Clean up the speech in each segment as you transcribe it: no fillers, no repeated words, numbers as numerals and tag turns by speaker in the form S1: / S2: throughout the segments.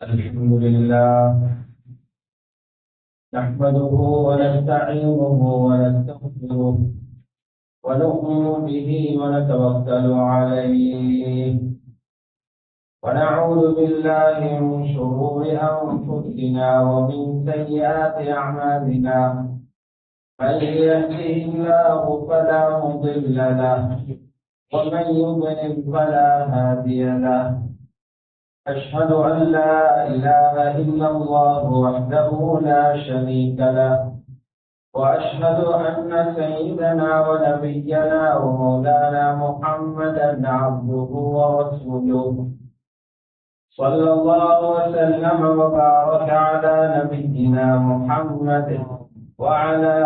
S1: الحمد لله نحمده ونستعينه ونستغفره ونؤمن به ونتوكل عليه ونعوذ بالله من شرور أنفسنا ومن سيئات أعمالنا من يهده الله فلا مضل له ومن يضلل فلا هادي له أشهد أن لا إله إلا الله وحده لا شريك له وأشهد أن سيدنا ونبينا ومولانا محمدا عبده ورسوله صلى الله وسلم وبارك على نبينا محمد وعلى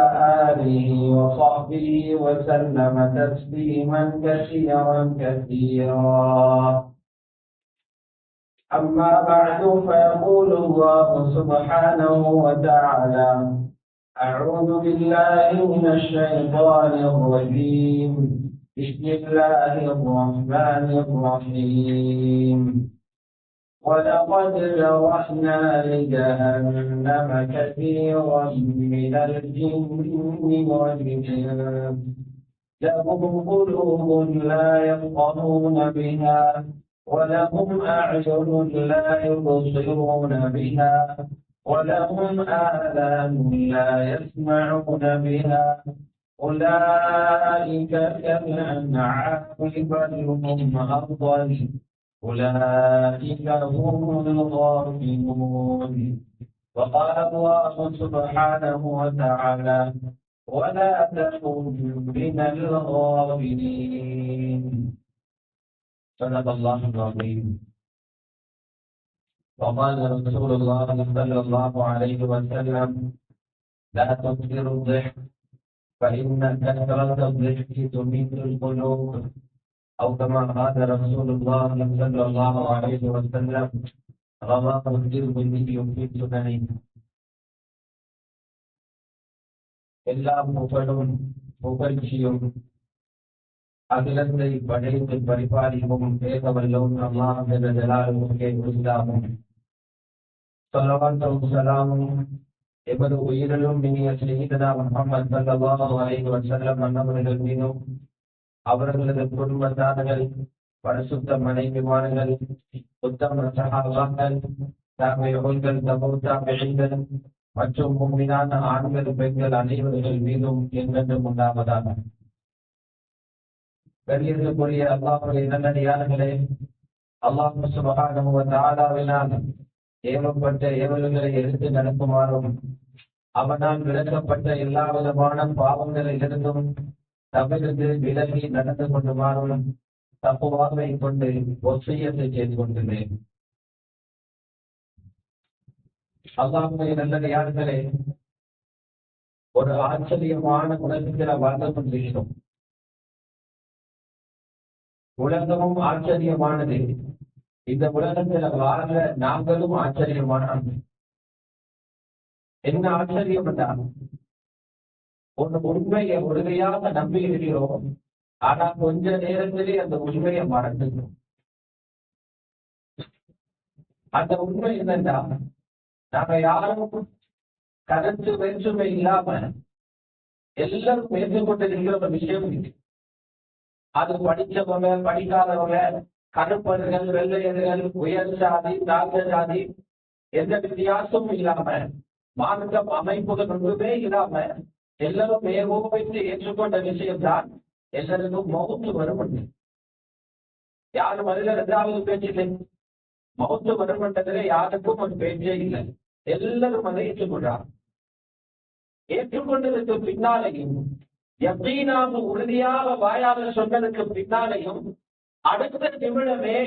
S1: آله وصحبه وسلم تسليما كثيرا كثيرا. أما بعد فيقول الله سبحانه وتعالى: أعوذ بالله من الشيطان الرجيم بسم الله الرحمن الرحيم ولقد ذرأنا لجهنم كثيرا من الجن والإنس لهم قلوب لا يفقهون بها ولهم أعين لا يبصرون بها ولهم آذان لا يسمعون بها أولئك كالأنعام بل هم أضل أولئك هم الغافلون. وقال الله سبحانه وتعالى: ولا تكن من الغافلين. صدق الله العظيم. وقال رسول الله صلى الله عليه وسلم: لا تكثر الضحك فإن كثرة الضحك تميت القلوب، أو كما قال رسول الله صلى الله عليه وسلم. رواه الترمذي في سننه. எல்லா புகழும் புகழ்ச்சியும் அகிலத்தை படைத்து பரிபாலிக்கும் பேசவல்லோன் அல்லாஹ் ஜல்ல ஜலாலுஹுவே உரித்தாகும். ஸல்லல்லாஹு ஸலாமும் எமது உயிரிலும் இனிய சய்யிதனா முஹம்மது ஸல்லல்லாஹு அலைஹி வஸல்லம் அன்னவர்கள் மீதும் அவர்களது குடும்பத்தார்கள், பரிசுத்த மனைவிமார்கள், உத்தம சஹாபாக்கள், தாபிஈன்கள், தபூ தாபிஈன்கள் மற்றும் முஃமினான ஆண்கள் பெண்கள் அனைவர்கள் மீதும் என்றென்றும் உண்டாவதாக. கண்ணியத்திற்குரிய அல்லாஹ்வுடைய நல்லடியார்களே, அல்லாஹ் சுப்ஹானஹு வ தஆலாவினால் ஏவப்பட்ட ஏவல்களை எடுத்து நடக்குமாறும் அவனால் விளக்கப்பட்ட எல்லா விதமான பாவங்களிலிருந்தும் தவிர்த்து விலகி நடந்து கொண்டுமாறும் தப்புவாவை கொண்டு வசியத்தை செய்து கொண்டுள்ளேன். அல்லாஹ்வுடைய நல்லடியார்களே, ஒரு ஆச்சரியமான உலகத்தில் வாழ்ந்து கொண்டிருக்கிறோம். உலகமும் ஆச்சரியமானது. இந்த உலகத்துல வாழ நாங்களும் ஆச்சரியமானது. என்ன ஆச்சரியம் என்றால், ஒரு உண்மையை உறுதியாக நம்பி இருக்கிறோம், ஆனா கொஞ்ச நேரத்திலே அந்த உண்மையை மறந்துடும். அந்த உண்மை என்னன்னா, நாம யாரும் கருத்து வேற்றுமை இல்லாம எல்லாரும் ஏற்றுக்கொண்டிருக்கிற ஒரு விஷயம் இருக்கு. அது படிச்சவங்க, படிக்காதவங்க, கருப்பர்கள், வெள்ளையர்கள், உயர் சாதி, தாழ்ந்த சாதி, எந்த வித்தியாசமும் இல்லாம, மார்க்கம் அமைப்புகள் ஒன்றுமே இல்லாம எல்லாரும் ஏகோபித்து ஏற்றுக்கொண்ட விஷயம்தான் எல்லாருக்கும் மௌத்து வரும். யாரும் அதில் இரண்டாவது பேச்சில்லை. மௌத்து வரும் என்றதிலே யாருக்கும் ஒரு பேச்சே இல்லை. எல்லாரும் அதை ஏற்றுக்கொண்டார். ஏற்றுக்கொண்டதற்கு பின்னாலேயும் யகீனாக உறுதியாக வாயாக சொன்னதுக்கு பின்னாலேயும் அடுத்த நிமிடமே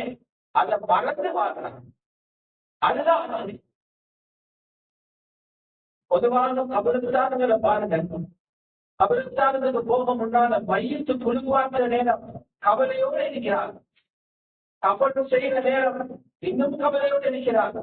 S1: அதை மறந்து வாழ்றாங்க. அதுதான் பொதுவான கபரிஸ்தான்களை பாருங்க. கபரிஸ்தானத்துக்கு போக முன்னால மையத்து குழுவாக்குற நேரம் கவலையோடு இருக்கிறார். கபடு செய்கிற நேரம் இன்னும் கவலையோடு இருக்கிறார்.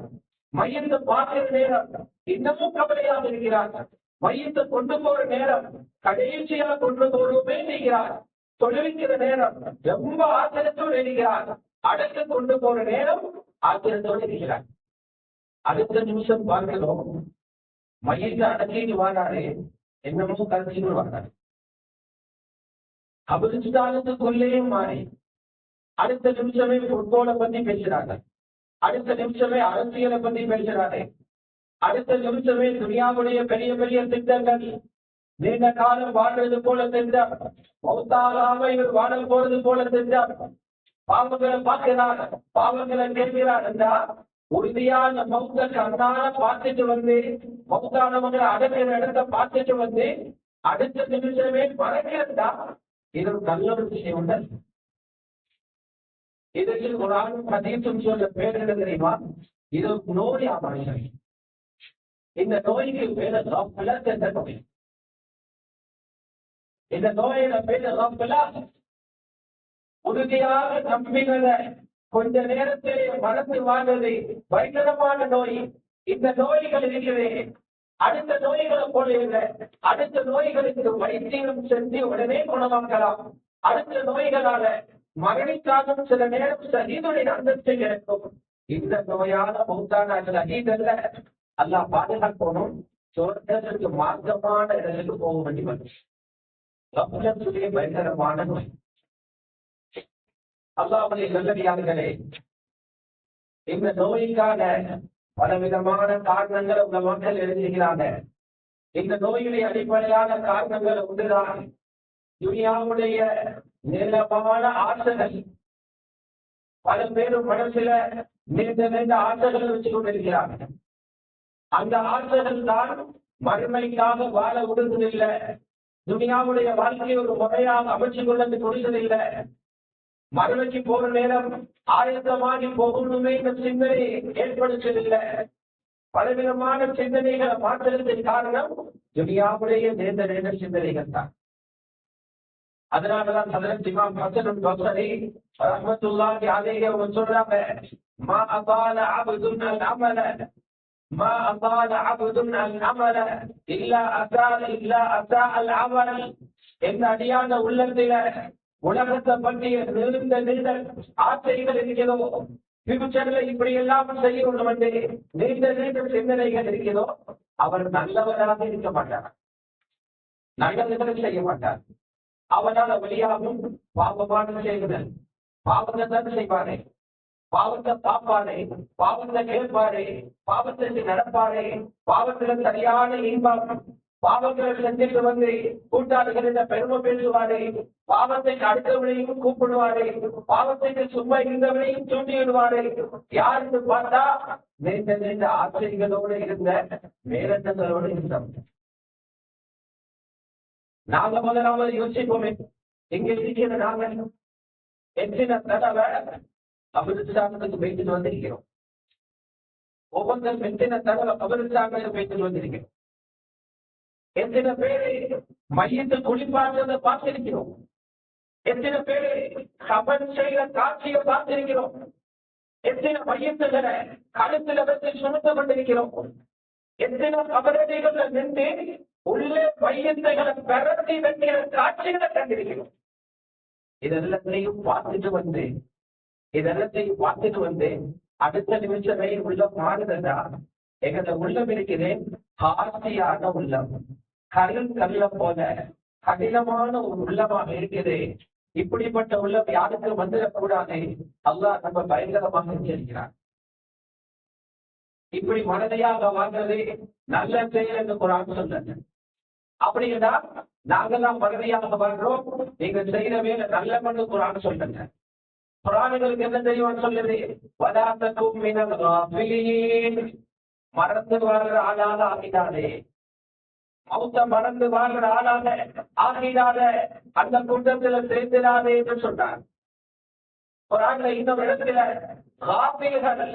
S1: மையத்தை பார்க்கிற நேரம் இன்னமும் கவலையாக இருக்கிறார். மையத்தை கொண்டு போற நேரம் கடைசியாக கொண்டு போறோமே செய்கிறார். தொழுவிக்கிற நேரம் ரொம்ப ஆச்சரியத்தோடு இருக்கிறார். அடக்க கொண்டு போற நேரம் ஆச்சரியத்தோடு இருக்கிறார். அடுத்த நிமிஷம் பார்க்கிறோம் மையத்தை அடக்கிட்டு வாராரு, என்னமோ கரைச்சிட்டு வாராரு. கபிரிஸ்தானத்துக்குள்ளே மாறி அடுத்த நிமிஷமே ஃபுட்பாலை பத்தி பேசுறாங்க, அடுத்த நிமிஷமே அரசியலை பத்தி பேசுறாரு, அடுத்த நிமிஷமே துனியாவுடைய பெரிய பெரிய திட்டங்கள், நீண்ட காலம் வாழ்றது போல திட்டம், மௌத்தாகாம இவர் வாழ போறது போல திட்டம், பாவங்களை பார்க்கிறார், பாவங்களை கேட்கிறார் என்றா உறுதியான மௌத்த கண்ணால பார்த்துட்டு வந்து மௌத்தானவங்களை அடக்கிற இடத்தை பார்த்துட்டு வந்து அடுத்த நிமிஷமே மறைக்கிறதா இது ஒரு நல்ல ஒரு விஷயம் உண்டு. இதுக்கு ஒரு ஆள் ஹதீஸும் சொல்ற பேர் என்ன தெரியுமா? இது நோயா மனுஷன். இந்த நோய்க்கு பேரு ரஃபலத் என்ற நோய். இந்த நோயில பேரு ரஃபலத். உறுதியாக நம்பிகளை கொஞ்ச நேரத்திலே மறந்து வாழ்வது பயங்கரமான நோய். இந்த நோய்கள் இருக்கிறது அடுத்த நோய்களை போல இல்லை. அடுத்த நோய்களுக்கு வைத்தியம் செஞ்சு உடனே குணமாக்கலாம். அடுத்த நோய்களால மரணித்தாலும் சில நேரம் சகிதுடைய அந்தஸ்து கிடைக்கும். இந்த நோயான மௌத்தான சகிதல்ல அல்லாஹ் பாதுகாக்கணும். சொர்க்கத்துக்கு மார்க்கமான இடத்துக்கு போக வேண்டி வந்து பயங்கரமான நோய். அல்லாஹ்வுடைய நல்லடியார்களே, இந்த நோய்க்கான பலவிதமான காரணங்களை உங்க மக்கள் எழுதுகிறாங்க. இந்த நோயுடைய அடிப்படையான காரணங்கள் ஒன்றுதான் துனியாவுடைய நீளமான ஆசைகள். பல பேரும் மனசுல நீண்ட நீண்ட ஆசைகள் வச்சு கொண்டிருக்கிறார்கள். அந்த ஆசைகள் தான் மறுமைக்காக வாழ விடுவதில்லை. துனியாவுடைய வாழ்க்கையை ஒரு முறையாக அமைச்சு கொள்ளது கொடுத்ததில்லை. மறுமைக்கு போற நேரம் ஆயத்தமாகி போகணுமே என்ற சிந்தனை ஏற்படுத்தவில்லை. பலவிதமான சிந்தனைகளை மாற்றத்தின் காரணம் துனியாவுடைய நீண்ட நீண்ட சிந்தனைகள் தான். அதனாலதான் ஹஜ்ரத் இமாம் ஹஸன் பஸ்ரி ரஹ்மத்துல்லாஹி அலைஹி அவங்க சொல்றாங்க, மா அதால அப்துன் அல் அமல மா அதால அப்துன் அல் அமல இல்லா அஸா அல் அமல். எந்த அடியான உள்ளத்தில உலகத்தை பற்றிய நீண்ட நீண்ட ஆசைகள் இருக்கிறதோ, ஃபியூச்சர்ல இப்படி எல்லாம் செய்யணும் என்று நீண்ட நீண்ட சிந்தனைகள் இருக்கிறதோ, அவர் நல்லவராக இருக்க மாட்டார், நல்லதுகளை செய்ய மாட்டார். அவனால வெளியாகும் பாவமான செய்குதல், பாவத்தை தான் செய்வாரே, பாவத்தை பார்ப்பாரே, பாவத்தை கேட்பாரே, பாவத்திற்கு நடப்பாரே, பாவத்துல சரியான இன்பம், பாவங்களை செஞ்சுட்டு வந்து கூட்டாளிகளிட பெருமை பேசுவாரே, பாவத்தைக்கு அடுத்தவனையும் கூப்பிடுவாரே, பாவத்தைக்கு சும்மா இருந்தவனையும் தூண்டிவிடுவாரே. யாருக்கு பார்த்தா நீண்ட நீண்ட ஆச்சரியங்களோடு இருந்த வேறெண்ணங்களோடு இருந்தவங்க. நாங்க முதலாவது யோசிப்போமே, இங்க இருக்கிற நாங்க எத்தனை தடவை அபிவிருத்தானத்துக்கு போயிட்டு வந்திருக்கிறோம். ஒவ்வொருத்தரும் எத்தனை தடவை அபிவிருத்தானத்துக்கு போயிட்டு வந்திருக்கிறோம். எத்தனை பேரு மையத்தை குளிப்பாற்றதை பார்த்திருக்கிறோம். எத்தனை பேரு கபன் செய்கிற காட்சியை பார்த்திருக்கிறோம். எத்தனை மையத்துகளை கழுத்துல வச்சு சுமந்து கொண்டிருக்கிறோம். எத்தனை கபரடிகளை நின்று உள்ளே மையத்தைகளை பெறத்தி வைக்கிற காட்சிகளை கண்டிருக்கிறோம். இதெல்லாத்தையும் பார்த்துட்டு வந்து அடுத்த நிமிஷமே உள்ள மாறுதா எங்களோட உள்ளம் இருக்கிறேன் ஆசையான உள்ளம், கல்ல போல கடினமான ஒரு உள்ளமாக இருக்குது. இப்படிப்பட்ட உள்ளம் யாருக்கு வந்துடக்கூடாது. அல்லாஹ் நம்ம பயங்கரமாக எச்சரிக்கிறார். இப்படி மனதையாக வாழ்றது நல்ல செயல் என்று குர்ஆன் சொல்லுங்க. அப்படின்னா நாங்கெல்லாம் மனதையாக வாழ்றோம், நீங்க செய்யற வேலை நல்ல மண்ணு குர்ஆன் சொல்லுங்க. குர்ஆன்களுக்கு என்ன தெரியும் சொல்லுது, வலா தகும் மினல் காஃபிலீன். மறந்து வாழ்ற ஆளாக ஆகிடாதே, மௌத்த மறந்து வாழ்ற ஆளாக ஆகிடாத, அந்த கூட்டத்துல சேர்ந்திடாதே என்று சொன்னார். குர்ஆன்ல இன்னொரு இடத்துல காஃபில்கள்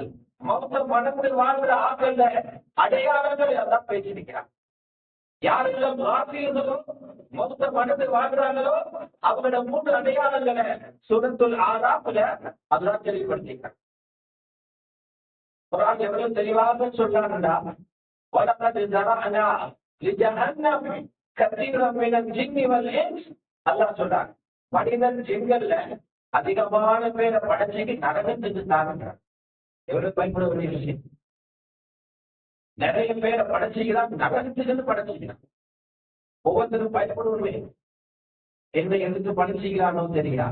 S1: மௌத்த மறந்து வாழ்ற ஆட்கள் அடையாளங்கள் எல்லாம் பேசியிருக்கிறார். யாரெல்லாம் காஃபில்களோ மௌத்த மறந்து வாழ்றாங்களோ அவங்களோட 3 அடையாளங்களை சூரத்துல் ஆராஃப்ல அல்லாஹ் தெளிவுபடுத்தினார். குர்ஆன் எவ்வளவு தெளிவாக சொல்றாங்கடா, வலகத் ஜரஅனா லிஜஹன்னம் கஸீரன் மினல் ஜின்னி வல் இன்ஸ். அல்லாஹ் சொல்றான், மனிதன் ஜின்கள்ல அதிகமான பேரை படைச்சு நரகத்துக்கு தாங்க. எவ்வளவு பயப்பட வேண்டிய விஷயம். நிறைய பேரை படைச்சுக்கிறான், நரகத்துக்கு படைச்சுக்கிறான். ஒவ்வொருத்தரும் பயப்படுவோமே, என்னை எதுக்கு படைச்சுக்கிறானோ தெரியா,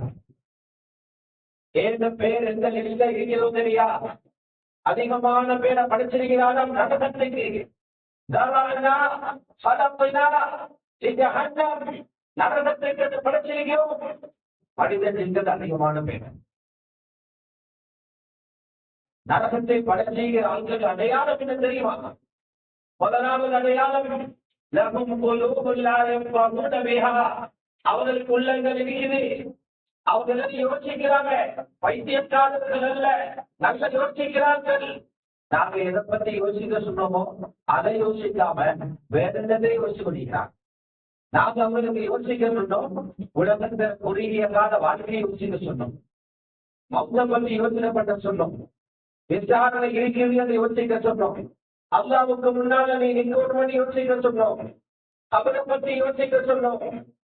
S1: எந்த பேர் எந்த நிலையில இருக்கிறதோ தெரியா. அதிகமான பேரை படைச்சிருக்கிறான் நரகத்துக்கு. நரகத்துக்கு படைச்சிருக்கிறோம். மனிதன் என்பது அதிகமான பேர். நரகத்தை படைச்சுகிற ஆட்கள் அடையாளம் என்ன தெரியுமா? முதலாவது அடையாளம், அவர்களுக்கு உள்ளங்கள் இருக்குது. அவர்கள் யோசிக்கிறாங்க, பைத்தியக்காரர்கள் அல்ல, நல்ல யோசிக்கிறார்கள். நாங்க எதை பத்தி யோசிக்க சொன்னோமோ அதை யோசிக்காம வேற என்னதை யோசிச்சு கொண்டிருக்கிறாங்க. நாங்க அவங்களுக்கு யோசிக்க சொன்னோம், உலகத்தை குறுகிய கால வாழ்க்கையை யோசிக்க சொன்னோம், மௌத்த பத்தி யோசனை பண்ண சொன்னோம், விசாரணை இருக்கிறது யோசிக்க சொன்னோம், அல்லாவுக்கு முன்னால நீ நிற்கணும் யோசிக்க சொன்னோம், அவரை பத்தி யோசிக்க சொன்னோம்,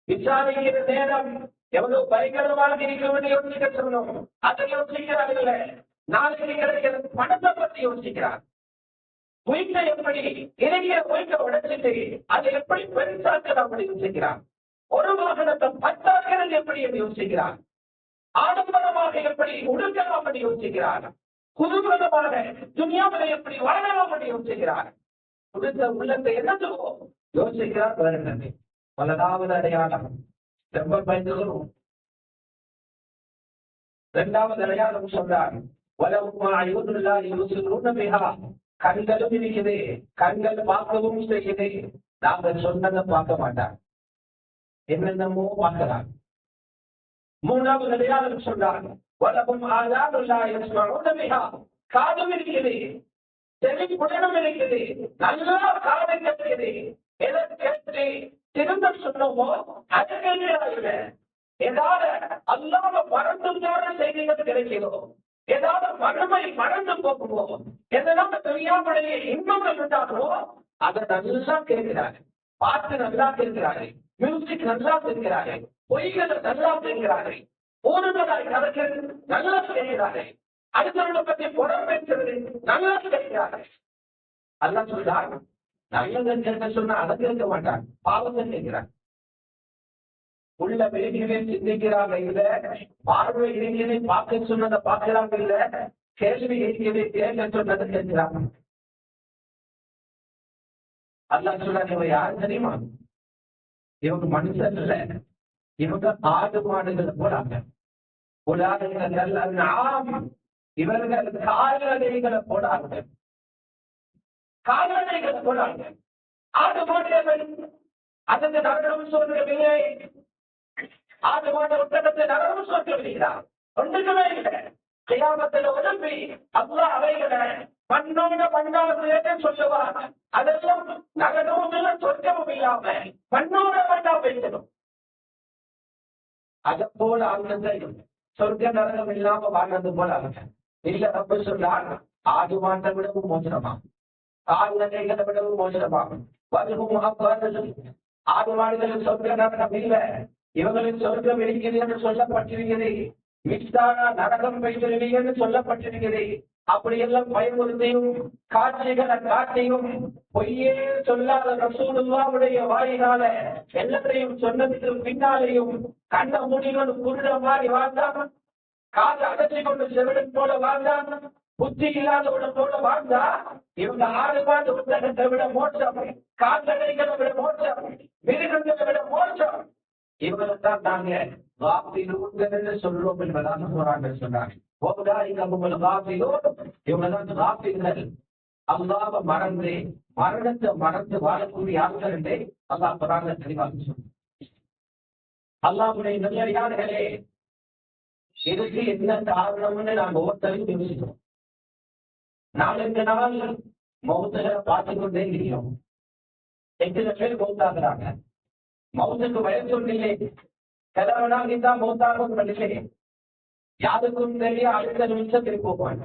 S1: விசாரிக்கிற நேரம் எவ்வளவு பயங்கரமாக இருக்கிறது யோசிக்க சொன்னோம். அதை யோசிக்கிறார்கள். நாளைக்கு கிடைக்கிற பணத்தை பத்தி யோசிக்கிறார். வீட்டை எப்படி இறங்கிய வீட்டை உடைச்சிட்டு அதை எப்படி பெருசாக்கள் அப்படி யோசிக்கிறார். ஒரு வாகனத்தை பத்தாக்கிறது எப்படி என்று யோசிக்கிறார். ஆடம்பரமாக எப்படி உடுக்கலாம் என்று யோசிக்கிறார். குதூகலமாக துனியாவில எப்படி வாழலாம் என்று யோசிக்கிறார். கொடுத்த உள்ளத்தை என்னதுவோ யோசிக்கிறார். வருகிறது பலதாவது அடையாளம் ரொம்ப பயந்துகிறோம். இரண்டாவது அடையாளம் சொல்றார், கண்களும் இருக்குது, கண்கள் பார்க்கவும் செய்யுது. நாங்கள் சொன்னதை பார்க்க மாட்டார், என்னென்னமோ பார்க்கிறார். மூன்றாவது அடையாளம் சொல்றார், காதும் இருக்குது, செவிப்புடனும் இருக்குது, நல்லா காதை கேட்குது. எதை கேட்டு திரும்ப சொன்னோமோ அதை கேட்கிறார்கள். ஏதாவது அல்லாம மறந்து போற செய்திகள் கிடைக்கிறதோ, ஏதாவது மறுமை மறந்து போகுமோ, எதனால தெரியாமலேயே இன்பங்கள் உண்டாகுமோ அதை நல்லா கேட்கிறார்கள். பாட்டு நல்லா கேட்கிறார்கள், மியூசிக் நல்லா கேட்கிறார்கள், பொய்களை நல்லா கேட்கிறார்கள், ஊருகளாய் கதைக்கிறது நல்லா கேட்கிறார்கள், அடுத்தவர்களை பற்றி புறம் பேசுறது நல்லா கேட்கிறார்கள். அல்ல சொல்றார், நல்லதை கேட்க சொன்னா அதை கேட்க மாட்டார், பாவத்தை கேட்கிறார். உள்ள வெளியே சிந்திக்கிறாங்க இல்ல, பார்வை இருக்கிறதை பார்க்க சொன்னதை பார்க்கிறாங்க இல்ல, கேள்வி இருக்கிறதை கேட்க சொன்னதை கேட்கிறாங்க. அல்லாஹ் சொல்றாங்க, இவங்க யாரு தெரியுமா? இவங்க மனுஷன் இல்ல, இவங்க ஆடு மாடுகளை போறாங்க. இவர்கள் கால்நடைகளை போடாங்க, கால்நடைகளை போடாங்க. ஆடு மாடுகள் அதற்கு நரகம் சொல்றவில்லை, ஆடு மாடு ஒட்டகத்தை நரகம் சொல்கிறார். ஒன்றுக்குமே இல்லை. கியாமத்தில் உடம்பி அல்லாஹ் அவைகளை மண்ணோட மண்ணாக சொல்லுவார். அதெல்லாம் நரகமும் இல்லை, சொர்க்கமும் இல்லாம மண்ணோட மண்ணா பேசணும். அதை போல ஆனந்தையும் சொர்க்க நரகம் இல்லாம வாழ்ந்தது போல அவங்க இல்ல. ரொம்ப சொன்னார், ஆடு மாட்டை விடவும் மோசனமாகும், கால்நடைகளை விடவும் மோசனமாகும். ஆடு மாடுகளின் சொர்க்க நரகம் இல்லை, இவங்களின் சொர்க்கம் இருக்கிறது என்று சொல்லப்பட்டிருக்கிறது. மிக்சாரா நரகம் பெய்திருக்கிறது என்று சொல்லப்பட்டிருக்கிறது. அப்படியெல்லாம் பயமுறுத்தியும் காட்சிகளை காட்டியும் பொய்யே சொல்லாத ரசூலுல்லாஹ்வுடைய வாயினால எல்லாத்தையும் சொன்னதுக்கு பின்னாலேயும் கண்ண முடிகள் குருட மாதிரி வாழ்ந்தான், காது அடைச்சி கொண்டு செவிடன் போல வாழ்ந்தான், புத்தி இல்லாதவுடன் போல வாழ்ந்தா. இவங்க ஆடு மாடு புத்தகத்தை விட மோட்சம், கால்நடைகளை விட மோட்சம், மிருகங்களை விட மோட்சம். இவங்களைத்தான் நாங்க காஃபிலூன் சொல்றோம் என்பதாக குர்ஆனில் சொன்னாங்க. அல்லாஹ்வை மறந்து மரணத்தை மறந்து வாழக்கூடிய ஆட்கள் என்றே அல்லாஹ் குர்ஆனில் தெளிவாக சொன்னார். அல்லாஹ்வுடைய நல்லடியார்களே, இதுக்கு என்ன காரணம்னு நாங்க ஒவ்வொருத்தரையும் யோசிக்கிறோம். நாளுக்கு நாள் மௌத்துகளை பார்த்துக் கொண்டே இருக்கிறோம். எத்தனை பேர் மௌத்தாகிறாங்க. மௌத்துக்கு வயசு ஒன்றில்லை, கிழவனாகித்தான் மௌத்தாகும் பண்ணில்லை. யாருக்கும் தெரிய அடுத்த நிமிஷத்தில் போவாங்க.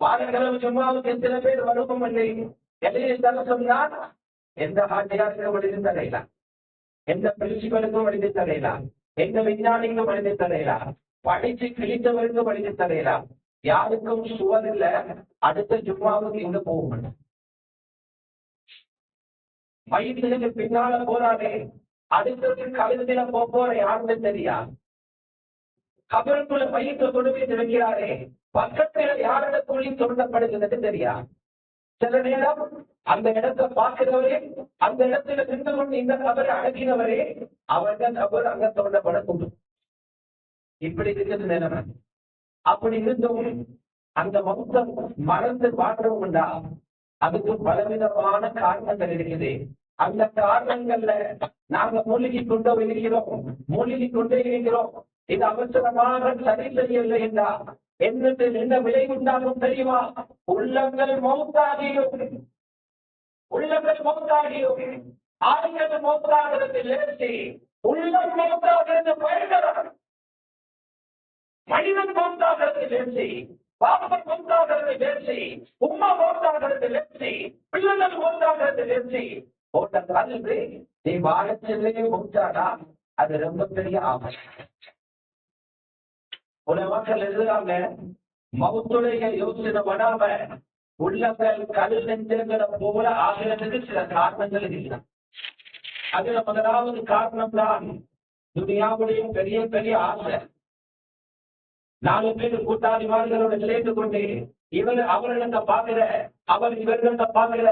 S1: வாரக்கிழமை சும்மாவுக்கு எத்தனை பேர் வருவோம் இல்லை. எதையும் சொன்னால் எந்த ஆட்சியாருக்கும் வழிந்து தரையில, எந்த பிரின்சிபலுக்கும் வழிந்து தரையில, எந்த விஞ்ஞானிக்கும் வழிந்து தரையில, படிச்சு கிழித்தவருக்கும் வழிந்து தரையில, யாருக்கும் சுவர் இல்ல, அடுத்த ஜும்மாவுக்கு எங்க போக மாட்டேன். மையத்துக்கு பின்னால போறாரு, அடுத்தது கழுத்துல போற யாருன்னு தெரியா. கபருக்குள்ள மையத்தை கொண்டு போய் வைக்கிறாரே, பக்கத்துல யாரோட கூலி தோண்டப்படுகிறது தெரியா. சில நேரம் அந்த இடத்தை பார்க்கிறவரே, அந்த இடத்துல நின்று கொண்டு இந்த கபரை அடக்கினவரே, அவர்கள் கபர் அங்க தோண்டப்படக்கூடும். இப்படி இருக்கிறது நிலைமை. அப்படி இருந்தும் அந்த மொத்தம் மறந்து வாழ்றோம்டா, அதுக்கு பலவிதமான காரணங்கள் இருக்குது. அந்த காரணங்கள்ல நாங்க மூழ்கி கொண்டே இருக்கிறோம். இது அவசரமாக சரி செய்யவில்லை என்றா என்ன விலை உண்டாகும் தெரியுமா? உள்ளங்கள் மௌத்தாகியும் ஆயுதங்கள் மௌத்தாகிறது லேசி, உள்ளம் மௌத்தாகிறது பயங்கரம். மனிதன் மௌத்தாகிறது லேசி, பாபம் மௌத்தாகிறது லேசி, உம்மா மௌத்தாகிறது லேசி, பிள்ளைகள் மௌத்தாகிறது லேசி. போட்ட கல்வி நீ வாழச்சலே மௌத்தாடா, அது ரொம்ப பெரிய ஆபத்து. உலகங்கள் எழுதுறாங்க, மௌத்துடைய யோசனை படாம உள்ளங்கள் கல் நெஞ்சங்களை போல ஆகிறதுக்கு சில காரணங்கள் இருக்கிறான். அதுல முதலாவது காரணம் தான் துனியாவுடைய பெரிய பெரிய ஆசை. 4 பேர் கூட்டாளிமார்களோட சேர்ந்து கொண்டு இவர் அவர்களிட்ட பாக்குற, அவர் இவர்கள்ட்ட பாக்குற,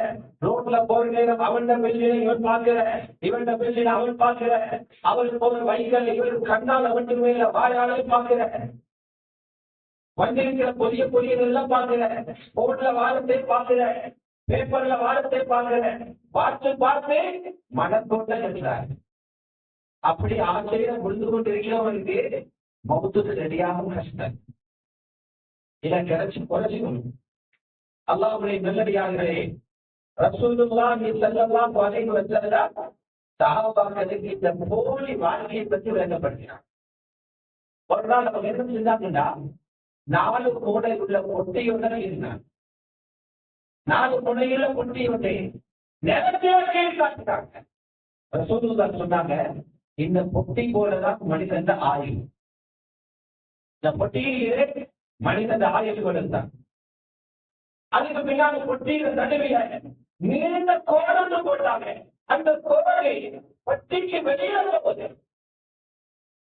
S1: ரோட்ல போற நேரம் அவன் பெல்லினை இவர் பாக்குற, இவன் பெல்லினை அவன் பாக்குற, அவர் போற வைகள் இவர் கண்ணால் அவன் மேல வாயாலே பாக்குற, வந்திருக்கிற பொரிய எல்லாம் பாக்குற, போர்ட்ல வாரத்தை பாக்குற, பேப்பர்ல வாரத்தை பாக்குற, பார்த்து மனத்தோட்ட இருக்கிறார். அப்படி ஆச்சரியம் முடிந்து கொண்டிருக்கிறவனுக்கு மௌத்துக்கு ரெடியாகவும் கஷ்டம். இதை குறைச்சிக்கணும். அல்லாஹ்வுடைய நல்லடியார்களே, ரசூலுல்லாஹி ஸல்லல்லாஹு அலைஹி வஸல்லம் சஹாபாக்களுக்கு இந்த போலி வாழ்க்கையை பற்றி விளக்கப்படுகிறார். ஒரு நாள் அவங்க என்ன செஞ்சாங்கன்னா, 4 மூடை உள்ள பொட்டியுடன் இருந்தாங்க. 4 முனையுள்ள பொட்டியுடனே நேரடியாக காட்டுறாங்க. ரசூலுல்லாஹ் சொன்னாங்க, இந்த பொட்டி போலதான் மனிதன் ஆயுள். இந்த பொட்டியிலே மனிதன் ஆயுள்கள் இருந்தான். அதுக்கு பின்னாடி பொட்டியில நடுவில நீண்ட கோடு போட்டாங்க. அந்த கோடை பொட்டிக்கு வெளியேற போது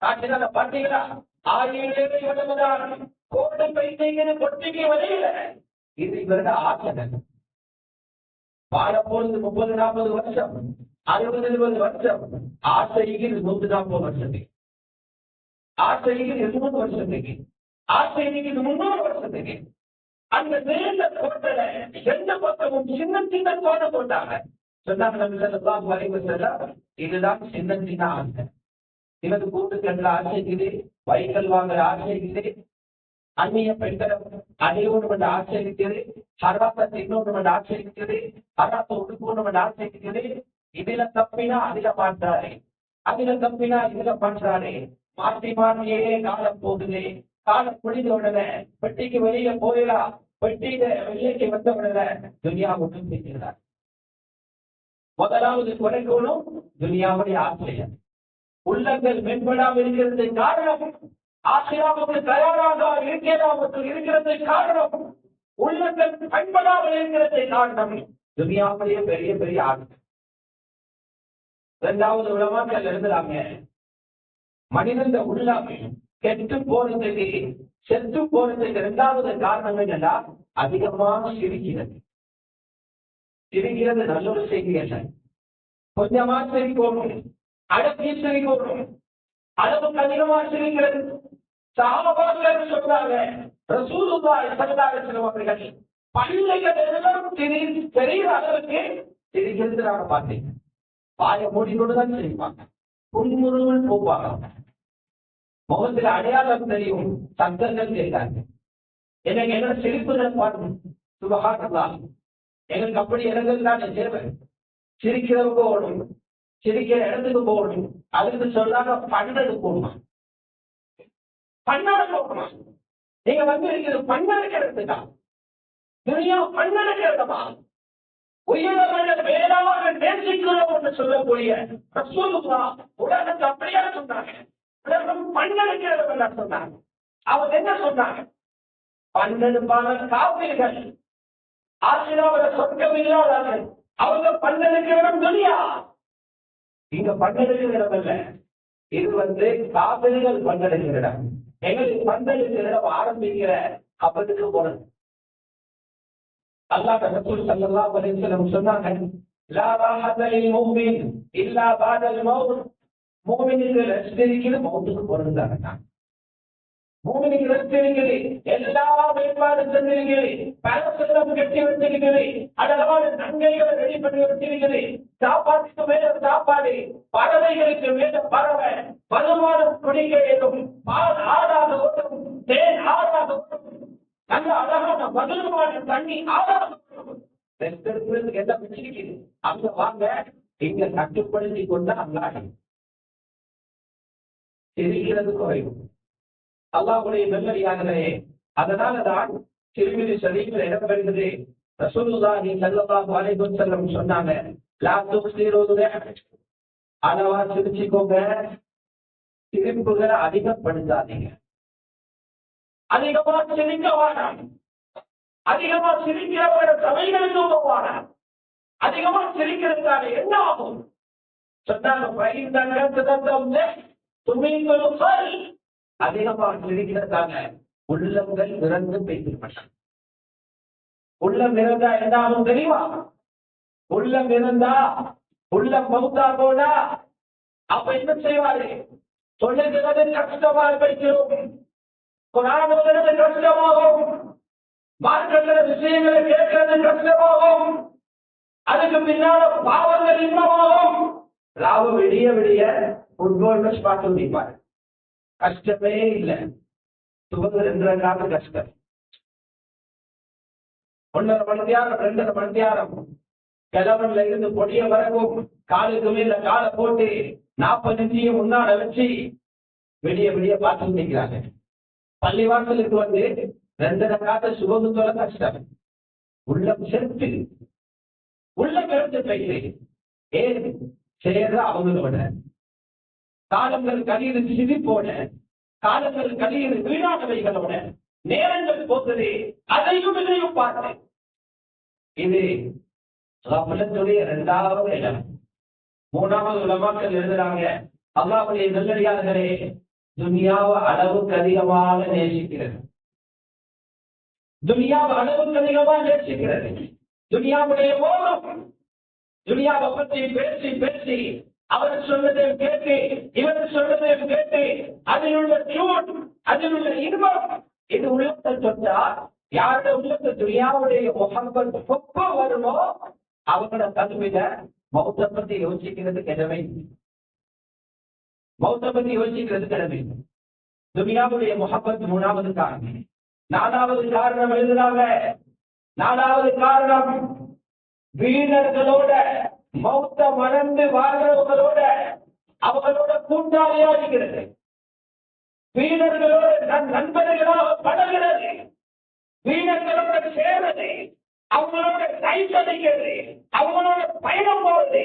S1: காட்டினால பாத்தீங்களா, ஆயுளே கோடு பைத்தீங்க பொட்டிக்கு வெளியில. இது இவரோட ஆசை. வாழப்போது 30-40 வருஷம், 60-70 வருஷம், ஆசைக்கு 140 வருஷத்துக்கு, ஆசைக்கு 200 வருஷத்துக்கு, ஆசைக்கு 300 வருஷத்துக்கு. அந்த நீண்ட கோட்டல எந்த பக்கமும் சின்ன சின்ன கோட்டை போட்டாங்க. சொன்னாங்க நபி ஸல்லல்லாஹு அலைஹி வஸல்லம், இதுதான் சின்ன சின்ன ஆசை. இவருக்கு கூட்டுக்கல்ல ஆசைக்குது, வைக்கல் வாங்குற ஆசைக்குது, அந்நிய பெண்களை அடையணும் என்ற ஆசை இருக்குது, ஹராத்தை தின்னணும் என்ற ஆசை இருக்குது, ஹராத்தை உடுக்கணும் என்ற ஆசை இருக்குது. இதுல தப்பினா அதுல மாற்றாரு, அதுல தப்பினா இதுல பண்றாரு. மாற்றி மாற்றியே காலம் போகுது. காலம் முடிந்த உடனே பெட்டிக்கு வெளியில போயிடலாம், பெட்டியில வெளியே வந்த உடனே துனியா மட்டும் பேசுகிறார். முதலாவது குறைக்கணும் துனியாவுடைய ஆசையம். உள்ளங்கள் மேம்படாமல் இருக்கிறது காரணம், ஆசிராவுக்கு தயாராக இருக்கிறது காரணம், உள்ளங்கள் பயன்படாமல் இருக்கிறது காரணம், துனியாவுடைய பெரிய பெரிய ஆசை. 2வது உலமாக்கள் எழுதுறாங்க, மனிதன் உள்ளம் கெட்டு போறதுக்கு செத்து போறதுக்கு 2வது காரணம் என்னன்னா, அதிகமாக சிரிக்கிறது. சிரிக்கிறது நல்ல ஒரு செய்தி அல்ல. கொஞ்சமா சிரிக்கணும், அடக்கி சிரிக்கணும், அளவுக்கு அதிகமா சிரிக்கிறது. சஹாபாக்கள் சொல்றாங்க, ரசூலுல்லாஹி ஸல்லல்லாஹு அலைஹி வஸல்லம் அவர்கள் பள்ளிகள் எல்லாம் தெரிகிற அளவுக்கு சிரிக்கிறது நாங்க பார்த்தீங்க. வாயை மூடிக்கொண்டுதான் சிரிப்பாங்க, புன்முறுவல் போவாங்க, முகத்தில் அடையாளம் தெரியும், சத்தங்கள் கேட்காங்க. எனக்கு என்ன சிரிப்புகள் பாடும், சுபஹானல்லாஹ். எங்களுக்கு அப்படி இடங்கள் தான் தேவை. சிரிக்கிறவங்க போகணும், சிரிக்கிற இடத்துக்கு போகணும். அதுக்கு சொல்லாங்க பன்னெண்டு போகணுமா, பன்னெண்டு போகணுமா. நீங்க இருக்கிறது பன்னெண்டு இடத்துக்கா, துனியா பன்னெண்டு இடமா. உயிரை வேளாக நேசிக்கிறோம் என்று சொல்லக்கூடிய ரசூலுல்லாஹ் உலகத்தை அப்படியே சொன்னாங்க. உலகம் பன்னெண்டு இடம் சொன்னாங்க. அவங்க என்ன சொன்னாங்க, 12 காப்பீர்கள் ஆசிராவில சொர்க்கம் இல்லாதார்கள். அவங்க பன்னெடுக்க இடம் துனியா, இங்க பன்னெடுக்கிற இடம் இல்ல. இது காப்பீர்கள் பன்னெடுக்கிற இடம். எங்களுக்கு பன்னெடுக்கிற இடம் ஆரம்பிக்கிற அப்பதுக்கு போனது. அல்லாஹ் ரசூல் ஸல்லல்லாஹு அலைஹி வஸல்லம் சொன்னாங்க, லா ராஹத லில் முஃமின் இல்லா பஅதல் மௌத். முஃமினுக்கு ரெஸ்ட் இருக்குது, மௌத்துக்கு போறதுதாங்க. முஃமினுக்கு ரெஸ்ட் இருக்குது, எல்லா ஏற்பாடு செஞ்சிருக்கிறது, பலசெல்லாம் கட்டி வச்சிருக்கிறது, அதனால நன்மைகளை ரெடி பண்ணி வச்சிருக்கிறது. சாப்பாட்டுக்கு மேல சாப்பாடு, பறவைகளுக்கு மேல பறவை, வருமானம் குடிக்க வேண்டும், பால் ஆறாக ஓடும், தேன் ஆறாக ஓடும், நல்ல அழகான மதுரமான தண்ணி ஆறாக ஓடும். எல்லாம் வச்சிருக்கிறது. அங்க வாங்க, இங்க கட்டுப்படுத்தி கொண்ட அல்லாஹ் இருக்கிறது குறையும். அல்லாஹ்வுடைய நல்லடியார்களே, அதனாலதான் திருமிதி ஷரீஃபில் இடம் வருகிறது. ரசூலுல்லாஹி ஸல்லல்லாஹு அலைஹி வஸல்லம் சொன்னாங்க, லா துக்ஸிரு ரிஹ், அளவா சிரிச்சுக்கோங்க, சிரிப்புகளை அதிகப்படுத்தாதீங்க. அதிகமா சிரிக்க வேண்டாம். அதிகமா சிரிக்கிறவங்க சபைகளுக்கு போவாங்க. அதிகமா சிரிக்கிறதுக்கான என்ன ஆகும் சொன்னாங்க, அதிகமா சிரிக்கிறதாங்க உள்ளங்கள் திறந்து பேசிருப்பாங்க. உள்ளம் இருந்தா என்ன ஆகும் தெரியுமா? உள்ளம் இருந்தா, உள்ளம் மௌத்தா போனா அப்ப என்ன செய்வாரு? சொல்லுகிறது கஷ்டமா பேசுகிறோம், குர்ஆன் ஓதுறது கஷ்டமாகும், மார்க்கத்துல விஷயங்களை கேட்கிறது கஷ்டமாகும், அதுக்கு பின்னால பாவங்கள் இன்பமாகும். ராவு விடிய விடிய ஃபுட்பால் மேட்ச் பார்த்து முடிப்பாரு. கஷ்டமே இல்லை. துவங்க 2 கஷ்டம். 1.5 மணி நேரம் 2.5 மணி நேரம் கிழவன்ல இருந்து பொடிய வரவும் காலுக்கு மேல காலை போட்டு 40 நிமிஷம் முன்னால வச்சு விடிய விடிய பார்த்து முடிக்கிறாங்க. பள்ளிவாசலுக்கு 2 சுபகுத்தோட கஷ்டம். உள்ளம் செலுத்து, உள்ளம் எடுத்து போயிட்டு ஏன் சேர்ற அவங்களோட காலங்கள் கழிவு சிரிப்போட, காலங்கள் கழிவு வீணானவைகளோட நேரங்கள் போகுது. அதையும் இதையும் பார்த்து இது கஃலத்துடைய 2வது இடம். 3வது உலமாக்கள் எழுதுறாங்க, அல்லாஹ்வுடைய நல்லடியார்களே, துனியாவை அளவுக்கு அதிகமாக நேசிக்கிறது. துனியாவை அளவுக்கு அதிகமாக நேசிக்கிறது. துனியாவுடைய மோகம், துனியாவை பற்றி பேசி பேசி அவர் சொல்வதையும் கேட்டு இவர் சொல்வதையும் கேட்டு அதில் உள்ள சூட், அதில் உள்ள இன்பம், இது உள்ளத்தை தொட்டா யாருடைய உள்ளத்தை துனியாவுடைய முகப்பத் பொப்ப வருமோ அவங்களோட கல்வியில மௌத்த பத்தி யோசிக்கிறது கிடமை. மௌத்த பத்தி யோசிக்கிறது கிடமை. துனியாவுடைய முகப்பத் 3வது காரணம். 4வது காரணம் எழுதுறாங்க. 4வது காரணம், வீணர்களோட மௌத்த மறந்து வாழ்றவங்களோட அவங்களோட கூட்டாளியா இருக்கிறது. வீணர்களோட நண்பர்களாக பழகிறது, வீணர்களோட சேர்றது, அவங்களோட கைசடிக்கிறது, அவங்களோட பயணம் போறது.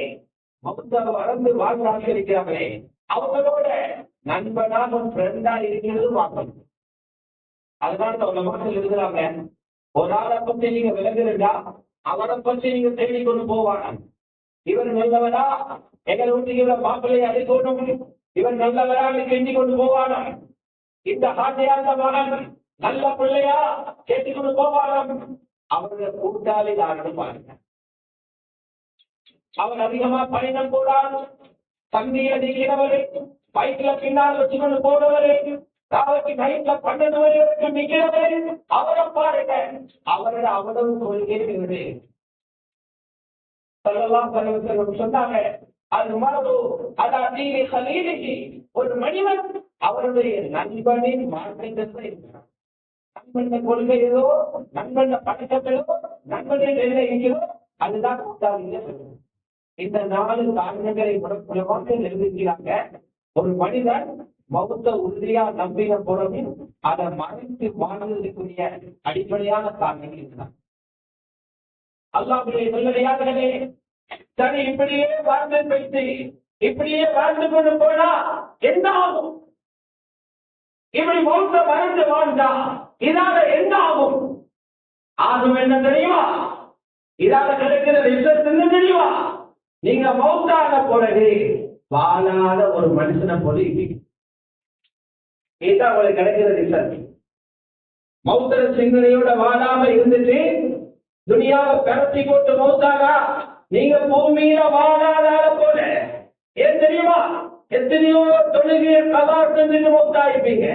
S1: மௌத்த மறந்து வாழ்றாங்க இருக்கிறாங்களே, அவங்களோட நண்பனாக ஃப்ரெண்டா இருக்கிறது பார்க்கணும். அதனால அவங்க மக்கள் இருக்கிறாங்க, ஒரு ஆளை பற்றி நீங்க விலகுறா அவரை பற்றி நீங்க தேடி கொண்டு போவாங்க. இவர் நல்லவரா, எங்கள் வீட்டுல மாப்பிள்ளையை அழைக்கணும், இவர் நல்லவரா கெஞ்சி கொண்டு போவானா, இந்த ஹாஜியாந்த மகன் நல்ல பிள்ளையா கேட்டுக் கொண்டு போவானா. அவருடைய கூட்டாளி தான் பாருங்க. அவர் அதிகமா பயணம் போறார், தண்ணியை நிற்கிறவரு, பைக்ல பின்னால் வச்சு கொண்டு போறவரு, நாளைக்கு நைட்ல 12 மணி வரைக்கும் நிற்கிறவரு, அவரை பாருங்க. அவரோட அவ்வளவு கொள்கை சொன்னாங்க, அது மரபு அதாதீனி ஹலீலிஹி, ஒரு மனிதன் அவருடைய நண்பனின் மாற்றத்தை இருக்கிறான். நண்பன் கொள்கையிலோ, நண்பன் பழக்கத்திலோ, நண்பனின் நிலையிலோ அதுதான் கூட்டாளிங்க சொல்லுவோம். இந்த 4 காரணங்களை மூலமாக நிரூபிக்கிறாங்க. ஒரு மனிதன் மௌத்த உறுதியா நம்பின போறவின் அதை மறைத்து வாழ்வதற்குரிய அடிப்படையான காரணங்கள் இதுதான். அல்லாஹ்வுடைய நல்லடியார்களே, சரி இப்படியே வாழ்ந்து வைத்து இப்படியே வாழ்ந்து கொண்டு போனா என்ன ஆகும்? இப்படி மௌத்த மறந்து வாழ்ந்தா இதால என்ன ஆகும்? ஆகும் என்ன தெரியுமா? இதால கிடைக்கிற ரிசல்ட் என்ன தெரியுமா? நீங்க மௌத்தான பிறகு வாழாத ஒரு மனுஷனை போல இதுதான் உங்களுக்கு கிடைக்கிற ரிசல்ட். மௌத்தர சிந்தனையோட வாழாம இருந்துட்டு துனியாவை பரத்தி போட்டு மௌத்தானா நீங்க பூமியில வாழாத போல. ஏன் தெரியுமா? எத்தனையோ தொழுகைய கலா செஞ்சுட்டு மௌத்தாயிருப்பீங்க,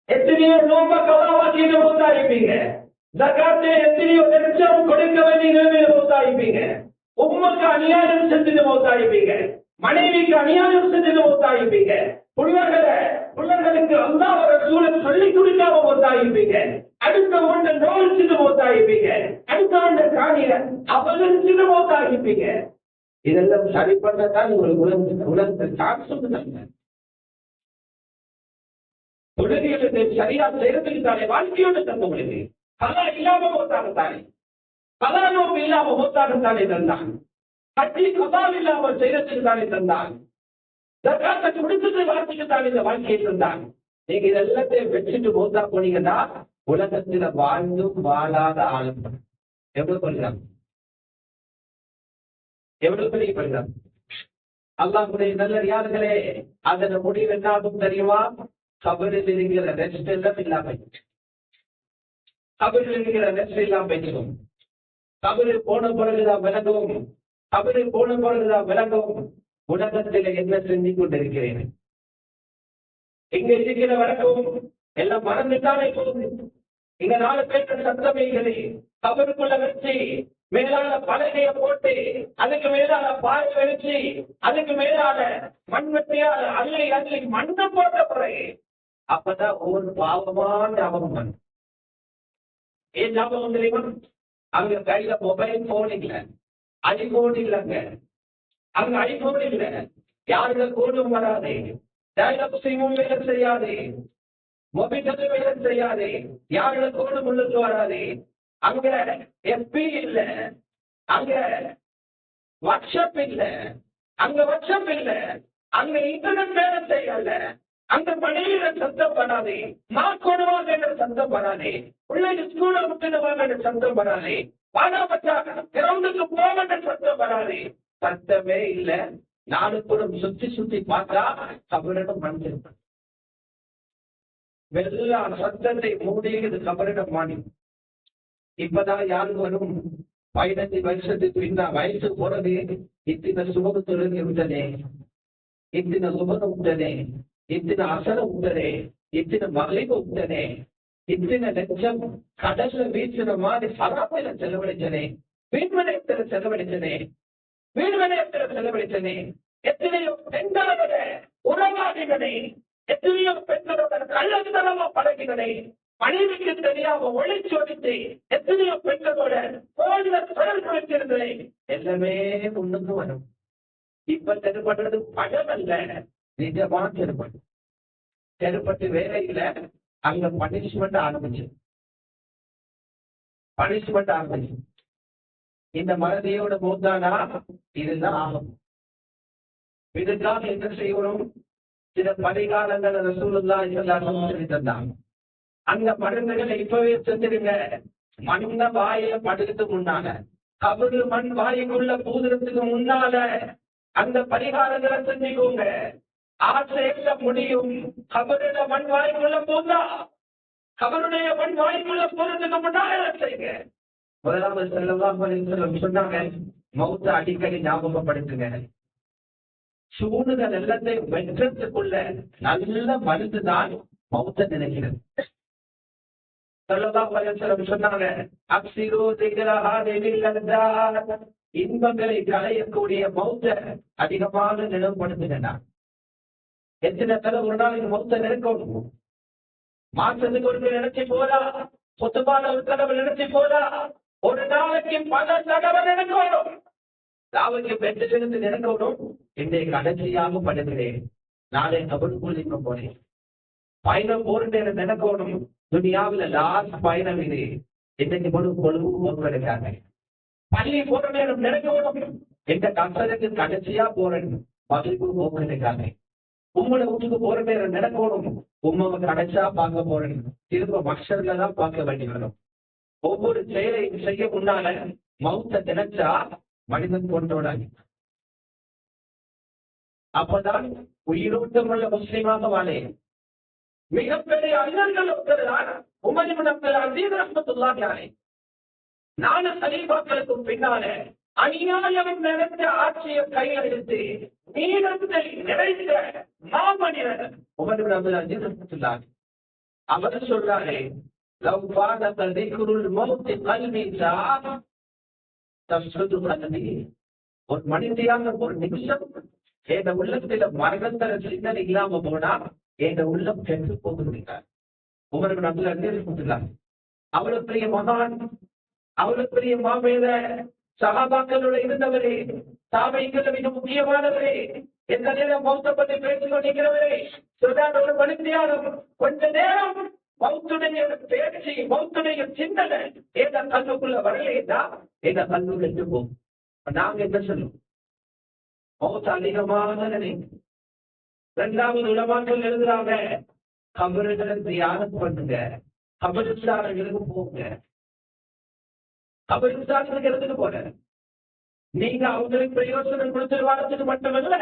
S1: எத்தனையோ நோம்ப கலாவாக்கிட்டு மௌத்தாயிருப்பீங்க, ஜகாத்தை எத்தனையோ லட்சம் கொடுக்க வேண்டிய நிலைமையில மௌத்தாயிருப்பீங்க, உம்மக்கு அநியாயம் செஞ்சுட்டு மௌத்தாயிருப்பீங்க, மனைவிக்கு அநியாயம் செஞ்சுட்டு மௌத்தாயிருப்பீங்க, பிள்ளைகளுக்கு அல்லாஹ் ரசூலை சொல்லி கொடுக்காம மௌத்தாயிருப்பீங்க, அடுத்த ஒன்றை நோய்ச்சிட்டு மௌத்தாயிருப்பீங்க, அடுத்த ஒன்றை காணிய அபகரிச்சுட்டு மௌத்தாயிருப்பீங்க. இதெல்லாம் சரி பண்ணத்தான் உங்களுக்கு உலகத்தை சான்ஸ் தாங்க. தொழுகைகளை சரியா செய்யறதுக்கு தானே வாழ்க்கையோட தந்த உங்களுக்கு கலா இல்லாம மௌத்தாக தானே, கலா நோம்பு இல்லாம மௌத்தாக தானே தந்தான், கட்டி கபா இல்லாம செய்யறதுக்கு தானே தந்தான், ஜகாத்தை கொடுத்துட்டு வாழ்க்கைக்கு தானே இந்த வாழ்க்கையை தந்தான். நீங்க இதெல்லாத்தையும் வச்சுட்டு மௌத்தா போனீங்கன்னா உலகத்துல வாழ்ந்தும் வாழாத ஆளும் எவ்வளவு கொள்கிறாங்க, எவ்வளவு பெரிய கொள்கிறாங்க. அல்லாஹ்வுடைய நல்லடியார்களே, அதன் முடிவு என்னாகும் தெரியுமா? கபரில் இருக்கிற ரெஸ்ட் எல்லாம் இல்லாம, கபரில் இருக்கிற ரெஸ்ட் இல்லாம போயிடும். கபரில் போன பிறகுதான் விளங்கும், கபரில் போன பிறகுதான் விளங்கும் உலகத்தில் என்ன செஞ்சு கொண்டிருக்கிறேன். இங்க இருக்கிற வழக்கம் எல்லாம் மறந்துட்டானே போகுது. இங்க 4 பேருக்கு சத்தமைகளை கபருக்குள்ள வச்சு மேலான பலகைய போட்டு அதுக்கு மேலான பாய் வச்சு அதுக்கு மேலான மண்வெட்டியால் அள்ளி அள்ளி மண்ணை போட்ட பிறகு அப்பதான் ஒவ்வொரு பாவமான ஞாபகம். ஏன் ஞாபகம் தெரியுமா? அங்க கையில மொபைல் போன் இல்ல, ஐபோன் இல்லங்க, அங்க ஐபோன் இல்ல, யாருங்க கோடும் வராது, டயலாக் செய்யும் வேலை செய்யாது, மொபைல் வேலை செய்யாது, யாருங்க கோடும் உள்ளது வராது, அங்க எஃபி இல்ல, அங்க வாட்ஸ்அப் இல்ல, அங்க வாட்ஸ்அப் இல்ல, அங்க இன்டர்நெட் வேலை செய்யல, அங்க பணியில சத்தம் பண்ணாதே, மாக்கொடுவாங்க என்ற சத்தம் பண்ணாதே, பிள்ளைங்க ஸ்கூல விட்டுடுவாங்க என்ற சத்தம் பண்ணாதே, பாடாபட்டா கிரவுண்டுக்கு போக சத்தம் பண்ணாதே. சத்தமே இல்ல. 4 புறம் சுத்தி சுத்தி பார்த்தா கபரிடம் மண்ணிருப்பேன். வெள்ளான சத்தத்தை மூடியது கபரிடம் மாறி. இப்பதான் யாரு வரும்? 15 வருஷத்துக்கு பின்னா வயசு போறது இத்தனை சுபத்துடன் விட்டனே, இத்தனை சுபம் விட்டனே, இத்தனை அசலம் விட்டனே, இத்தனை மகளிர் விட்டனே, இத்தனை லட்சம் கடல்ல வீசின மாதிரி சராமையில செலவழிச்சனே, வீண்மனையத்தில் செலவழிச்சனே, வீண்மனையத்தில் செலவழிச்சனே, எத்தனையோ பெண்களோட உறவாடினே, எத்தனையோ பெண்களோட கள்ளத்தனமா பழகினே, மனைவிக்கு தெரியாம ஒழிச்சு ஒழித்து எத்தனையோ பெண்களோட கோயில தொடர்பு வச்சிருந்தே எல்லாமே முன்னுக்கு வரும். இப்ப தெருப்படுறது படம் அல்ல, நிஜமா தெருப்பட்டு. தெருப்பட்டு வேலையில அங்க பனிஷ்மெண்ட் ஆரம்பிச்சு, பனிஷ்மெண்ட் ஆரம்பிச்சு. இந்த மறதியோட மூத்தானா இதுதான் ஆகும். இதுக்காக என்ன செய்யணும்? சில பரிகாரங்கள் ரசூலுல்லாஹி ஸல்லல்லாஹு அலைஹி வஸல்லம் தந்தாங்க. அந்த மருந்துகளை இப்பவே செஞ்சிருங்க. மண்ண வாயில படுறதுக்கு முன்னால, கபரு மண் வாய்க்குள்ள பூதுறதுக்கு முன்னால அந்த பரிகாரங்களை செஞ்சுக்கோங்க. ஆசையில முடியும். கபருட மண் வாய்க்குள்ள பூந்தா, கபருடைய மண் வாய்க்குள்ள போறதுக்கு முன்னால செய்யுங்க. முதலாவது ஸல்லல்லாஹு அலைஹி வஸல்லம் சொன்னாங்க, மௌத்த அடிக்கடி ஞாபகப்படுத்துங்க. சூடுகள் எல்லாத்தையும் வெற்றத்துக்குள்ள நல்ல மருந்துதான் மௌத்த நினைக்கிறது. ஸல்லல்லாஹு அலைஹி வஸல்லம் சொன்னாங்க, அக்ஸிரு திக்ரஹாதில் லذات, இன்பங்களை களையக்கூடிய மௌத்த அதிகமாக நினைவுபடுத்துங்க. எத்தனை தடவை ஒரு நாளைக்கு மௌத்த நினைக்கணும்? மாசத்துக்கு ஒரு நினைச்சு போதா? சொத்துமான ஒரு தடவை நினைச்சு போதா? ஒரு நாளைக்கு பல தடவை நினைக்கணும். நாளைக்கு பெற்று செலுத்து நினைக்கணும். இன்றைய கடைசியாக படுகிறேன், நாளை கபருக்குள் இருக்க போறேன். பயணம் போற நேரம் நினைக்கணும், துனியாவில் லாஸ்ட் பயணம் இது. இன்னைக்கு பொழுது போக்குறாங்க. பள்ளி போற நேரம் நினைக்கணும், இந்த கசருக்கு கடைசியா போறேன், மகிழ்வு போக்குறாங்க. உம்மோட வீட்டுக்கு போற நேரம் நடக்கணும். உம்மாவை கடைச்சா பார்க்க போறேன், திரும்ப மக்ஷர்ல தான் பார்க்க வேண்டி வரும். ஒவ்வொரு செயலையும் செய்ய முன்னால மௌத்த நினைச்சா மனிதன் கொண்டோடாகி, அப்பதான் உயிரோட்டமுள்ள முஸ்லீமாக வாழே. மிகப்பெரிய அறிஞர்கள் ஒருத்தர் உமர் இப்னு அப்துல் அஸீஸ் ரஹ்மத்துல்லாஹி அலைஹி. நாலு கலீஃபாக்களுக்கும் பின்னால அநியாயம் நிறைந்த ஆட்சியை கையில் எடுத்து நீளத்தை நிறைந்த மாமனிதர் உமர் இப்னு அப்துல் அஸீஸ் ரஹ்மத்துல்லாஹி. அவர் சொல்றாரு, லவ் ஃபாதக ذிக்ருல் மௌத் கல்பி ஜாஅ தஸ்ருது கல்பி. ஒரு மனிதனாக ஒரு நிமிஷம் என் உள்ளத்துல மரணத்தர சிந்தனை இல்லாம போனா என் உள்ளம் கெட்டு போகுதுங்க. உமர் இப்னு அப்துல் அஸீஸ் ரஹ்மத்துல்லாஹி அவ்வளவு பெரிய மகான், அவ்வளவு பெரிய மாமேத, சஹாபாக்களோட இருந்தவரே, தாபைகள் மிக முக்கியமானவரே, எந்த நேரம் மௌத்த பற்றி பேசிக் கொண்டிருக்கிறவரே, சொல்றார் ஒரு மனிதனும் கொஞ்ச நேரம் மௌத்துடைய பேச்சு, மௌத்துடைய சிந்தனை எந்த கல்லுக்குள்ள வரலையா எந்த கல்லு கெட்டு போகும். நாங்க என்ன சொல்லுவோம்? மௌத்த அதிகமாக நினைக்கும். இரண்டாவது உலமாக்கள் எழுதுறாங்க, கபறுகளை தியானம் பண்ணுங்க, கபறுஸ்தானங்களுக்கு போங்க. கபறுஸ்தானத்துக்கு எடுத்துட்டு போன நீங்க அவங்களுக்கு பிரயோசனம் கொடுத்து வாரத்துக்கு மட்டுமல்ல,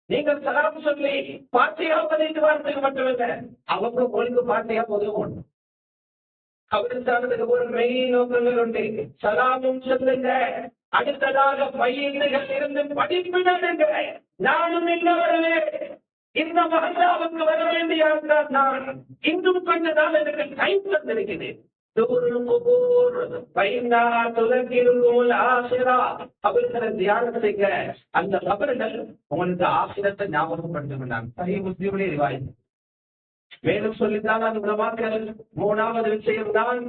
S1: நீங்கள் சலாம் சொல்லி பாட்டியா பதிட்டு வாரத்துக்கு மட்டுமல்ல, அவங்க ஒழுங்கு பாட்டியா உதவும். கபறுஸ்தானத்துக்கு ஒரு மெயின் நோக்கங்கள் உண்டு. சலாமும் சொல்லுங்க, அடுத்ததாக பையன்கள் இருந்து படிப்பிடுங்க. நானும் இன்னவர்களே இந்த மகல்லாவுக்கு வர வேண்டிய நான் இன்னும் கொஞ்ச நாள் எனக்கு கை தந்திருக்கிறேன். தியானம் செய்ய அந்த கபறுகள் உங்களுக்கு ஆசிரத்தை ஞாபகப்படுத்துகிறான். மேலும் சொல்லித்தான் அந்த உலமாக்கள் மூணாவது விஷயம் தான்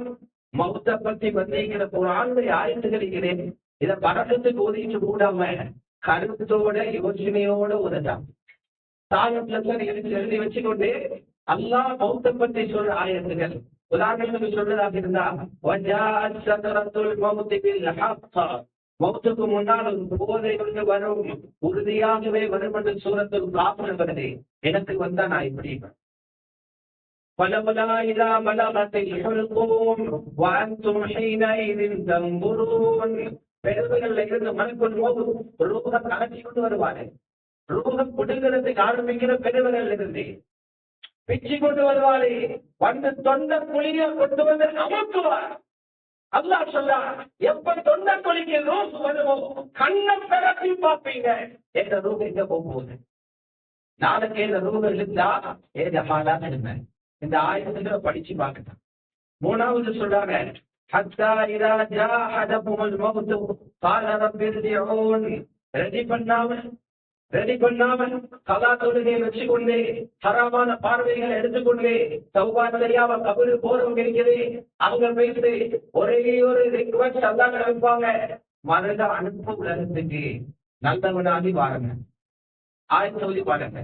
S1: மௌத்த பத்தி வந்திருக்கிற குர்ஆனுடைய ஆயத்துகளிக்கிறேன். இதை பரகத்துக்கு ஒதுக்கிட்டு கூடாம கருத்தோட யோசனையோட உதட்டான் எழுதி வச்சுக்கொண்டு அல்லாஹ் மௌத்த பத்தி சொல்ற ஆயத்துகள். உதாரணத்துக்கு சொல்றதாக இருந்தா, மௌத்துக்கு முன்னால் ஒரு போதை கொண்டு வரும், உறுதியாகவே வரும் என்று சூரத்துல் காஃபிர் வருது. எனக்கு வந்தா நான் இப்படி பலபலா இதா பலகத்தில் ஹுல்கூம் வஅன்தும் ஹீனைதின் தன்துரூன். பெருமைகள்ல இருந்து மனக்குள் போது ரூஹ கலட்டி கொண்டு வருவாரு. ரூஹ புடுங்கிறதுக்கு ஆரம்பிக்கிற பெருமைகள் இருந்து பிச்சு கொண்டு வருவாரு. வந்து தொண்டை குழிய கொண்டு வந்து அமர்த்துவார். அல்லாஹ் சொல்றார், எப்ப தொண்டை குழிக்கு ரூஹ் வருமோ கண்ணை பெறப்பி பார்ப்பீங்க. என்ற ரூஹ் எங்க போகும்போது நாளைக்கு இந்த ரூஹ் இருந்தா ஏது ஹாலாக இருந்தேன். இந்த ஆயுதங்களை படிச்சு பார்க்கணும். மூணாவது சொல்றாங்க, ஹத்தா இதா ஜா அஹதகுமுல் மௌத் قال رب ارجعون. ரெடி பண்ணாமல் கலா தொழுகையை வச்சுக்கொண்டு ஹராமான பார்வைகளை எடுத்துக்கொண்டு தௌபா தெரியாம கபரு போறவங்க இருக்குது. அவங்க பேசி ஒரே ஒரு ரிக்வெஸ்ட் அல்லாஹ் வைப்பாங்க, மருத அனுப்பு உலகத்துக்கு நல்லவனாகி வாருங்க. ஆயத்தோதி பாருங்க.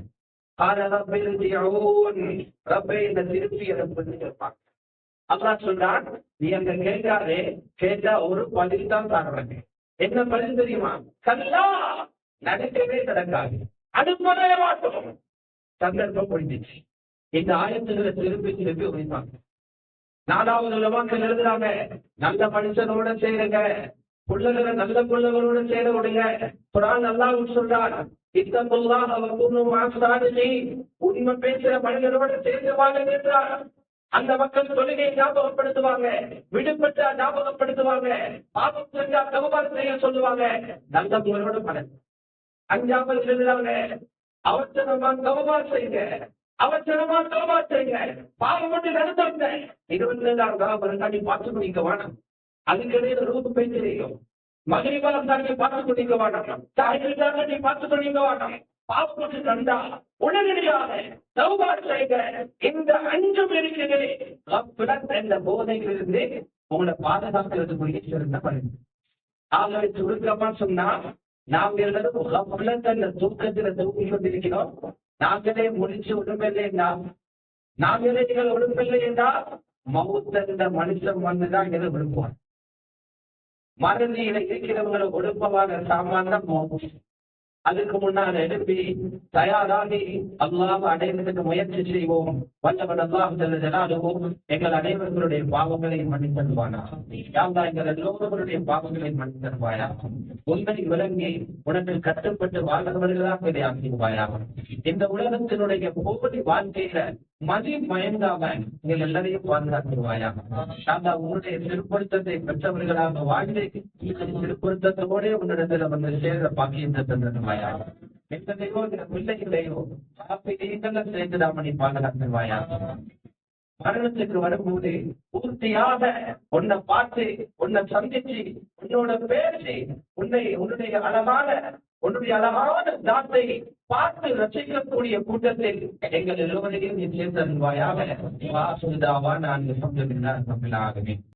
S1: திருப்பி இருப்பாங்க. அல்லாஹ் சொல்றான், நீ அங்க கேட்காதே, கேட்டா ஒரு பதில் தான் தரவங்க. என்ன பதில் தெரியுமா? கல்லா, நடக்கவே நடக்காது, அனுப்பவே மாட்டோம். சந்தர்ப்பம் முடிஞ்சிச்சு. இந்த ஆயத்துகளை திருப்பி திருப்பி உழைப்பாங்க. நாலாவது உலமாக்கள் எழுதுறாங்க, நல்ல மனுஷனோட சேருங்க, புள்ளகளை நல்ல புள்ளகளோட சேர விடுங்க. குர்ஆன் அல்லாஹ் சொல்றான், இத்தகுல்லாஹ வகுனு மஅஸ்ஸாலிஹீன். உண்மை பேசுற மனிதரோட சேர்ந்து வாங்க என்றார். அந்த மக்கள் தொழுகையை ஞாபகப்படுத்துவாங்க, விடுபட்ட ஞாபகப்படுத்துவாங்க, பாவம் செஞ்சா தௌபா செய்ய சொல்லுவாங்க. நல்ல புள்ளகளோட பலன். அஞ்சாமல் எழுதுறாங்க, அவசரமா தௌபா செய்யுங்க, அவசரமா தௌபா செய்யுங்க, பாவம் மட்டும் நடத்துங்க. 22 தாண்டி பார்த்து குடிக்க வேணாம். அதுக்கிடையில ரூபு போய் தெரியும். மகிழ்வாரம் தாண்டி பார்த்து குடிக்க வேண்டாம். தாய்கள் தாண்டி பார்த்து குடிக்க வேண்டாம். பாவம் கண்டா உடனடியாக தௌபா செய்க. இந்த அஞ்சும் இருக்கிறது என்ற போதையிலிருந்து உங்களை பாதுகாக்கிறதுக்குரிய சிறந்த பணி. ஆகவே சுருக்கமா சொன்னா, நாம் எல்லாரும் தூக்கத்துல தூக்கி கொண்டிருக்கிறோம். நாங்களே முடிச்சு உடம்பில்லை என்றால், நாங்களே நீங்கள் உடம்பில்லை என்றால் மௌத்த மனுஷன் வந்துதான் எதை விரும்புவார். மறதியில இருக்கிறவங்களை ஒடுப்பவாக சாமான மௌத். அதுக்கு முன்னால் எழுப்பி தயாராகி அல்லாஹ் அடைவதற்கு முயற்சி செய்வோம். வல்லவன் அல்லாஹ் ஜல்ல ஜலாலுஹு எங்கள் அனைவர்களுடைய பாவங்களை மன்னித்து தருவானா. யா அல்லாஹ் எங்கள் எல்லோருடைய பாவங்களை மன்னித்து தருவாயா. உன்னை விளங்கி உனக்கு கட்டுப்பட்டு வாழ்ந்தவர்களாக இதை ஆக்கிடுவாயா. இந்த உலகத்தினுடைய போலி வாழ்க்கையில மதி மயங்காம நீங்கள் எல்லாரையும் பாதுகாத்துருவாயா. உன்னுடைய திருப்பொருத்தத்தை பெற்றவர்களாக வாழ்ந்து திருப்பொருத்தத்தோட உன்னிடத்துல வந்து சேர்ற பாக்கியத்தை தந்துடுவாயா. எத்தனையோ இந்த பிள்ளைகளையோ நீங்கள சேர்ந்துடாமணி பாதுகாத்துருவாயா. மரணத்துக்கு வரும்போது பூர்த்தியாக உன்னை பார்த்து உன்னை சந்திச்சு உன்னோட பேசி உன்னுடைய அழகான தாத்தை பார்த்து ரசிக்கக்கூடிய கூட்டத்தில் எங்கள் எல்லோரையும் நீ சேர்ந்தருவாயாக. நான்